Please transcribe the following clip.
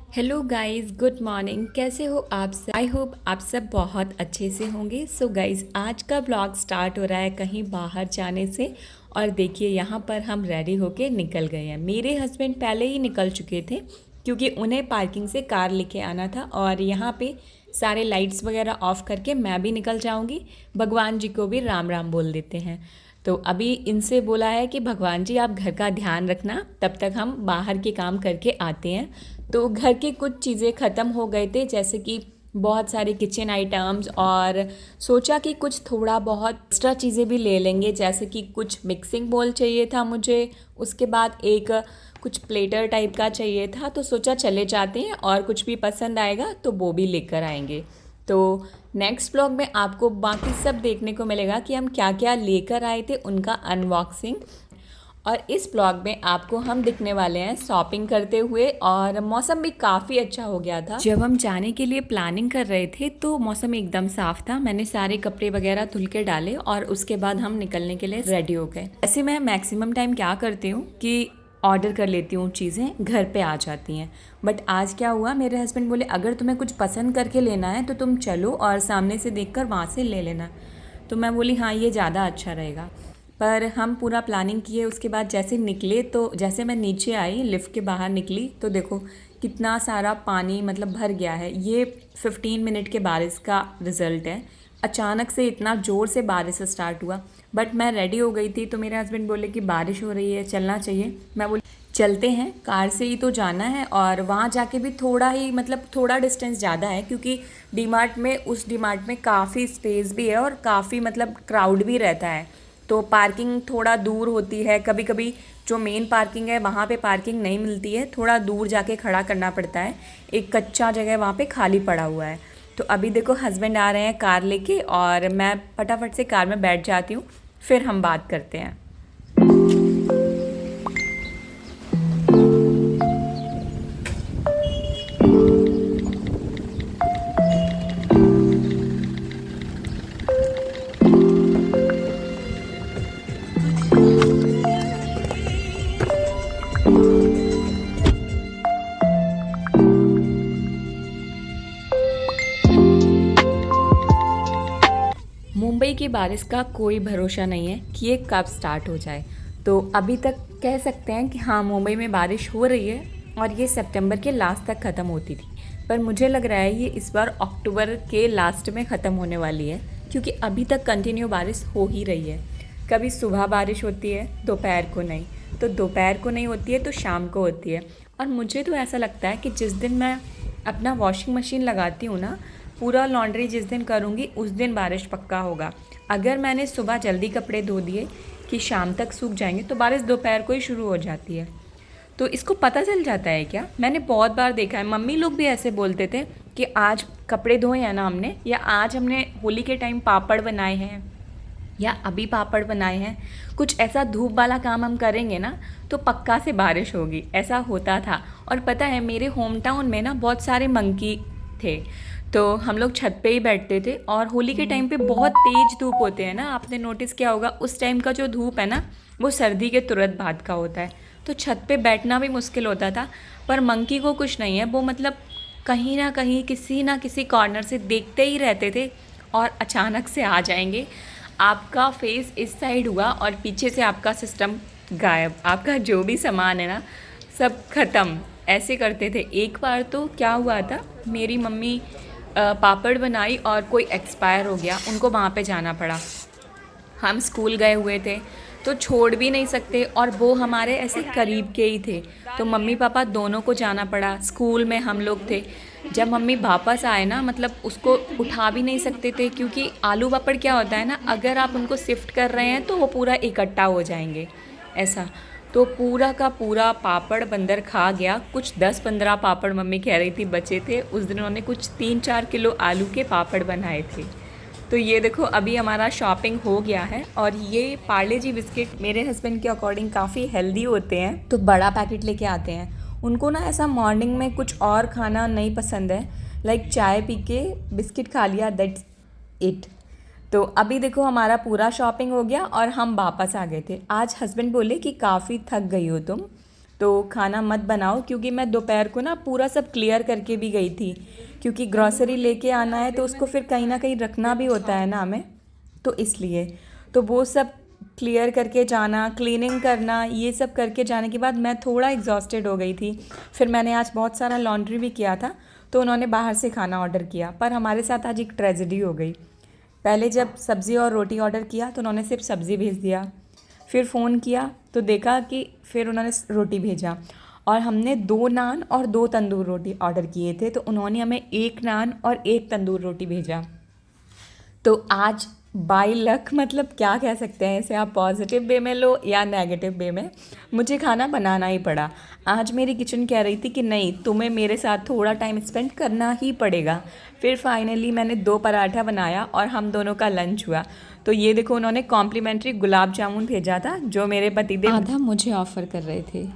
Hello guys, good morning. कैसे हो आप सब? आई होप आप सब बहुत अच्छे से होंगे। सो गाइस, आज का ब्लॉग स्टार्ट हो रहा है कहीं बाहर जाने से। और देखिए, यहाँ पर हम रेडी होके निकल गए हैं। मेरे हस्बैंड पहले ही निकल चुके थे क्योंकि उन्हें पार्किंग से कार लेके आना था। और यहाँ पे सारे लाइट्स वगैरह ऑफ करके मैं भी निकल जाऊँगी। भगवान जी को भी राम राम बोल देते हैं। तो अभी इनसे बोला है कि भगवान जी आप घर का ध्यान रखना, तब तक हम बाहर के काम करके आते हैं। तो घर के कुछ चीज़ें ख़त्म हो गए थे, जैसे कि बहुत सारे किचन आइटम्स, और सोचा कि कुछ थोड़ा बहुत एक्स्ट्रा चीज़ें भी ले लेंगे, जैसे कि कुछ मिक्सिंग बोल चाहिए था मुझे। उसके बाद एक कुछ प्लेटर टाइप का चाहिए था। तो सोचा चले जाते हैं और कुछ भी पसंद आएगा तो वो भी लेकर आएंगे। तो नेक्स्ट ब्लॉग में आपको बाकी सब देखने को मिलेगा कि हम क्या क्या लेकर आए थे, उनका अनबॉक्सिंग। और इस ब्लॉग में आपको हम दिखने वाले हैं शॉपिंग करते हुए। और मौसम भी काफ़ी अच्छा हो गया था। जब हम जाने के लिए प्लानिंग कर रहे थे तो मौसम एकदम साफ था। मैंने सारे कपड़े वगैरह धुल के डाले और उसके बाद हम निकलने के लिए रेडी हो गए। ऐसे मैं मैक्सिमम टाइम क्या करती हूँ कि ऑर्डर कर लेती हूँ, चीज़ें घर पे आ जाती हैं। बट आज क्या हुआ, मेरे हस्बैंड बोले अगर तुम्हें कुछ पसंद करके लेना है तो तुम चलो और सामने से देखकर वहाँ से ले लेना। तो मैं बोली हाँ, ये ज़्यादा अच्छा रहेगा। पर हम पूरा प्लानिंग किए, उसके बाद जैसे निकले तो जैसे मैं नीचे आई, लिफ्ट के बाहर निकली तो देखो कितना सारा पानी मतलब भर गया है। ये 15 मिनट के बारिश का रिज़ल्ट है। अचानक से इतना ज़ोर से बारिश स्टार्ट हुआ। बट मैं रेडी हो गई थी तो मेरे हस्बैंड बोले कि बारिश हो रही है, चलना चाहिए। मैं बोली चलते हैं, कार से ही तो जाना है। और वहाँ जाके भी थोड़ा ही मतलब थोड़ा डिस्टेंस ज़्यादा है, क्योंकि डीमार्ट में उस डीमार्ट में काफ़ी स्पेस भी है और काफ़ी मतलब क्राउड भी रहता है। तो पार्किंग थोड़ा दूर होती है। कभी कभी जो मेन पार्किंग है वहाँ पे पार्किंग नहीं मिलती है, थोड़ा दूर जाके खड़ा करना पड़ता है। एक कच्चा जगह वहाँ पे खाली पड़ा हुआ है। तो अभी देखो हस्बैंड आ रहे हैं कार लेके और मैं फटाफट से कार में बैठ जाती हूँ, फिर हम बात करते हैं। मुंबई की बारिश का कोई भरोसा नहीं है कि ये कब स्टार्ट हो जाए। तो अभी तक कह सकते हैं कि हाँ, मुंबई में बारिश हो रही है और ये सितंबर के लास्ट तक ख़त्म होती थी। पर मुझे लग रहा है ये इस बार अक्टूबर के लास्ट में ख़त्म होने वाली है, क्योंकि अभी तक कंटिन्यू बारिश हो ही रही है। कभी सुबह बारिश होती है, दोपहर को नहीं, तो दोपहर को नहीं होती है तो शाम को होती है। और मुझे तो ऐसा लगता है कि जिस दिन मैं अपना वॉशिंग मशीन लगाती हूँ ना, पूरा लॉन्ड्री जिस दिन करूँगी उस दिन बारिश पक्का होगा। अगर मैंने सुबह जल्दी कपड़े धो दिए कि शाम तक सूख जाएंगे, तो बारिश दोपहर को ही शुरू हो जाती है। तो इसको पता चल जाता है क्या? मैंने बहुत बार देखा है, मम्मी लोग भी ऐसे बोलते थे कि आज कपड़े धोए हैं ना हमने, या आज हमने होली के टाइम पापड़ बनाए हैं, या अभी पापड़ बनाए हैं, कुछ ऐसा धूप वाला काम हम करेंगे ना तो पक्का से बारिश होगी। ऐसा होता था। और पता है, मेरे होम टाउन में ना बहुत सारे मंकी थे। तो हम लोग छत पे ही बैठते थे। और होली के टाइम पे बहुत तेज़ धूप होते हैं ना, आपने नोटिस किया होगा। उस टाइम का जो धूप है ना, वो सर्दी के तुरंत बाद का होता है। तो छत पे बैठना भी मुश्किल होता था। पर मंकी को कुछ नहीं है, वो मतलब कहीं ना कहीं किसी ना किसी कॉर्नर से देखते ही रहते थे और अचानक से आ जाएंगे। आपका फेस इस साइड हुआ और पीछे से आपका सिस्टम गायब, आपका जो भी सामान है ना सब ख़त्म। ऐसे करते थे। एक बार तो क्या हुआ था, मेरी मम्मी पापड़ बनाई और कोई एक्सपायर हो गया, उनको वहाँ पे जाना पड़ा। हम स्कूल गए हुए थे तो छोड़ भी नहीं सकते, और वो हमारे ऐसे करीब के ही थे। तो मम्मी पापा दोनों को जाना पड़ा। स्कूल में हम लोग थे। जब मम्मी वापस आए ना, मतलब उसको उठा भी नहीं सकते थे, क्योंकि आलू पापड़ क्या होता है ना, अगर आप उनको शिफ्ट कर रहे हैं तो वो पूरा इकट्ठा हो जाएंगे ऐसा। तो पूरा का पूरा पापड़ बंदर खा गया। कुछ 10-15 पापड़ मम्मी कह रही थी बचे थे। उस दिन उन्होंने कुछ 3-4 किलो आलू के पापड़ बनाए थे। तो ये देखो अभी हमारा शॉपिंग हो गया है। और ये पार्ले जी बिस्किट मेरे हस्बैंड के अकॉर्डिंग काफ़ी हेल्दी होते हैं, तो बड़ा पैकेट लेके आते हैं। उनको ना ऐसा मॉर्निंग में कुछ और खाना नहीं पसंद है, लाइक चाय पी के बिस्किट खा लिया, दैट्स इट। तो अभी देखो हमारा पूरा शॉपिंग हो गया और हम वापस आ गए थे। आज हस्बैंड बोले कि काफ़ी थक गई हो तुम, तो खाना मत बनाओ, क्योंकि मैं दोपहर को ना पूरा सब क्लियर करके भी गई थी, क्योंकि ग्रॉसरी लेके आना है तो उसको फिर कहीं ना कहीं रखना भी होता है ना हमें, तो इसलिए तो वो सब क्लियर करके जाना, क्लीनिंग करना, ये सब करके जाने के बाद मैं थोड़ा एग्जॉस्टेड हो गई थी। फिर मैंने आज बहुत सारा लॉन्ड्री भी किया था, तो उन्होंने बाहर से खाना ऑर्डर किया। पर हमारे साथ आज एक ट्रेजेडी हो गई। पहले जब सब्ज़ी और रोटी ऑर्डर किया तो उन्होंने सिर्फ सब्ज़ी भेज दिया, फिर फ़ोन किया तो देखा कि फिर उन्होंने रोटी भेजा, और हमने 2 नान और 2 तंदूर रोटी ऑर्डर किए थे, तो उन्होंने हमें 1 नान और 1 तंदूर रोटी भेजा। तो आज बाय लक, मतलब क्या कह सकते हैं इसे, आप पॉजिटिव वे में लो या नेगेटिव वे में, मुझे खाना बनाना ही पड़ा। आज मेरी किचन कह रही थी कि नहीं, तुम्हें मेरे साथ थोड़ा टाइम स्पेंड करना ही पड़ेगा। फिर फाइनली मैंने 2 पराठा बनाया और हम दोनों का लंच हुआ। तो ये देखो, उन्होंने कॉम्प्लीमेंट्री गुलाब जामुन भेजा था जो मेरे पतिदेव आधा मुझे ऑफ़र कर रहे थे।